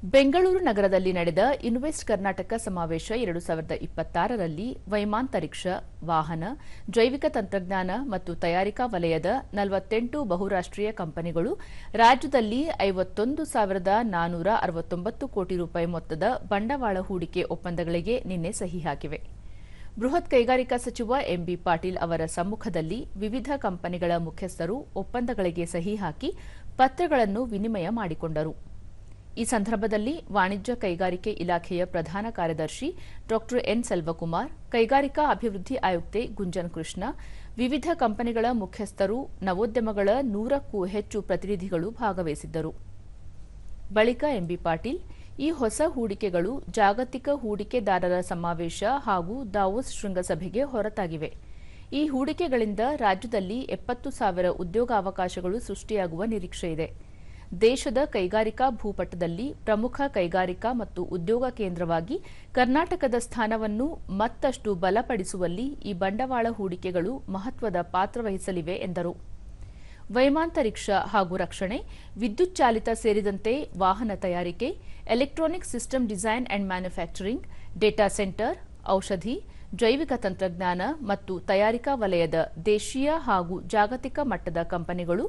ಬೆಂಗಳೂರು ನಗರದಲ್ಲಿ ನಡೆದ ಇನ್ವೆಸ್ಟ್ ಕರ್ನಾಟಕ ಸಮಾವೇಶ 2026ರಲ್ಲಿ ವೈಮಾಂತರಿಕ್ಷ, ವಾಹನ, ಜೈವಿಕ ತಂತ್ರಜ್ಞಾನ ಮತ್ತು ತಯಾರಿಕಾ ವಲಯದ 48 ಬಹುರಾಷ್ಟ್ರೀಯ ಕಂಪನಿಗಳು ರಾಜ್ಯದಲ್ಲಿ 51,469 ಕೋಟಿ ರೂಪಾಯಿ ಮೊತ್ತದ ಬಂಡವಾಳ ಹೂಡಿಕೆ ಒಪ್ಪಂದಗಳಿಗೆ ನಿನ್ನೆ ಸಹಿ ಹಾಕಿವೆ. ಬೃಹತ್ ಕೈಗಾರಿಕಾ ಸಚಿವ ಎಂಬಿ ಪಾಟೀಲ್ ಅವರ ಸಮ್ಮುಖದಲ್ಲಿ ವಿವಿಧ ಕಂಪನಿಗಳ ಮುಖ್ಯಸ್ಥರು ಒಪ್ಪಂದಗಳಿಗೆ ಸಹಿ ಹಾಕಿ ಪತ್ರಗಳನ್ನು ವಿನಿಮಯ ಮಾಡಿಕೊಂಡರು. ಈ ಸಂದರ್ಭದಲ್ಲಿ ವಾಣಿಜ್ಯ ಕೈಗಾರಿಕೆ ಇಲಾಖೆಯ ಪ್ರಧಾನ ಕಾರ್ಯದರ್ಶಿ ಡಾ ಎನ್ ಸೆಲ್ವಕುಮಾರ್, ಕೈಗಾರಿಕಾ ಅಭಿವೃದ್ಧಿ ಆಯುಕ್ತೆ ಗುಂಜನ್ ಕೃಷ್ಣ, ವಿವಿಧ ಕಂಪನಿಗಳ ಮುಖ್ಯಸ್ಥರು, ನವೋದ್ಯಮಗಳ 100ಕ್ಕೂ ಹೆಚ್ಚು ಪ್ರತಿನಿಧಿಗಳು ಭಾಗವಹಿಸಿದ್ದರು. ಬಳಿಕ ಎಂಬಿ ಪಾಟೀಲ್, ಈ ಹೊಸ ಹೂಡಿಕೆಗಳು ಜಾಗತಿಕ ಹೂಡಿಕೆದಾರರ ಸಮಾವೇಶ ಹಾಗೂ ದಾವೋಸ್ ಶೃಂಗಸಭೆಗೆ ಹೊರತಾಗಿವೆ. ಈ ಹೂಡಿಕೆಗಳಿಂದ ರಾಜ್ಯದಲ್ಲಿ 70,000 ಉದ್ಯೋಗಾವಕಾಶಗಳು ಸೃಷ್ಟಿಯಾಗುವ ನಿರೀಕ್ಷೆಯಿದೆ. ದೇಶದ ಕೈಗಾರಿಕಾ ಭೂಪಟದಲ್ಲಿ ಪ್ರಮುಖ ಕೈಗಾರಿಕಾ ಮತ್ತು ಉದ್ಯೋಗ ಕೇಂದ್ರವಾಗಿ ಕರ್ನಾಟಕದ ಸ್ಥಾನವನ್ನು ಮತ್ತಷ್ಟು ಬಲಪಡಿಸುವಲ್ಲಿ ಈ ಬಂಡವಾಳ ಹೂಡಿಕೆಗಳು ಮಹತ್ವದ ಪಾತ್ರ ವಹಿಸಲಿವೆ ಎಂದರು. ವೈಮಾಂತರಿಕ್ಷ ಹಾಗೂ ರಕ್ಷಣೆ, ವಿದ್ಯುತ್ ಚಾಲಿತ ಸೇರಿದಂತೆ ವಾಹನ ತಯಾರಿಕೆ, electronic system design and manufacturing, data centre, ಔಷಧಿ, ಜೈವಿಕ ತಂತ್ರಜ್ಞಾನ ಮತ್ತು ತಯಾರಿಕಾ ವಲಯದ ದೇಶೀಯ ಹಾಗೂ ಜಾಗತಿಕ ಮಟ್ಟದ ಕಂಪನಿಗಳು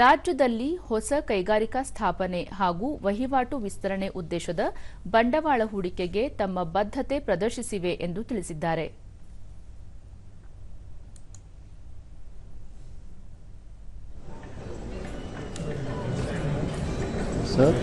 ರಾಜ್ಯದಲ್ಲಿ ಹೊಸ ಕೈಗಾರಿಕಾ ಸ್ಥಾಪನೆ ಹಾಗೂ ವಹಿವಾಟು ವಿಸ್ತರಣೆ ಉದ್ದೇಶದ ಬಂಡವಾಳ ಹೂಡಿಕೆಗೆ ತಮ್ಮ ಬದ್ಧತೆ ಪ್ರದರ್ಶಿಸಿವೆ ಎಂದು ತಿಳಿಸಿದ್ದಾರೆ. ಸರ್